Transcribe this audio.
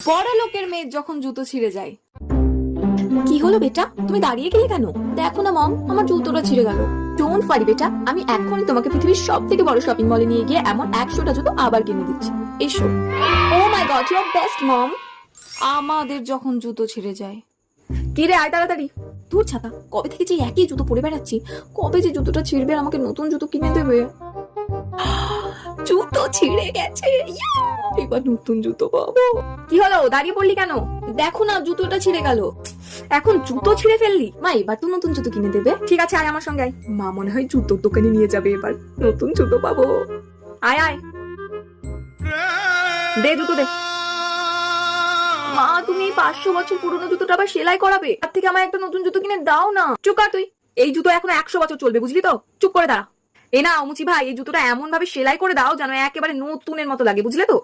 বড় লোকের মেয়ের যখন জুতো ছিঁড়ে যায়। কি হলো বেটা, তুমি দাঁড়িয়ে গেলে কেন? দেখো না মম, আমার জুতোটা ছিঁড়ে গেল। ডোন্ট ওয়ারি বেটা, আমি এখনই তোমাকে পৃথিবীর সব থেকে বড় শপিং মলে নিয়ে গিয়ে এমন 100টা জুতো আবার কিনে দিচ্ছি। এসো। Oh my God, you are best mom. আমাদের যখন জুতো ছিঁড়ে যায়। কি রে, আয় তাড়াতাড়ি। দূর ছাতা, কবে থেকে যে একই জুতো পরে বেড়াচ্ছি, কবে যে জুতোটা ছিঁড়বে আর আমাকে নতুন জুতো কিনে দেবে। জুতো ছিঁড়ে গেছে, এবার নতুন জুতো পাবো। কি হলো, দাঁড়িয়ে পড়লি কেন? দেখো না, জুতোটা ছিঁড়ে গেল। এখন জুতো ছিঁড়ে ফেললি? মা, এবার তো নতুন জুতো কিনে দেবে। ঠিক আছে, আয় আমার সঙ্গে আয়। মা মনে হয় জুতোর দোকানে নিয়ে যাবে, এবার নতুন জুতো পাবো। আয় আয়, দে জুতো দে। মা, তুমি এই 500 বছর পুরনো জুতোটা আবার সেলাই করাবে? তার থেকে আমার একটা নতুন জুতো কিনে দাও না। চুপ কর তুই, এই জুতো এখন 100 বছর চলবে, বুঝলি তো? চুপ করে দাঁড়া। এ না অমুচি ভাই, এই জুতোটা এমন ভাবে সেলাই করে দাও যেন একেবারে নতুনের মতো লাগে, বুঝলে তো?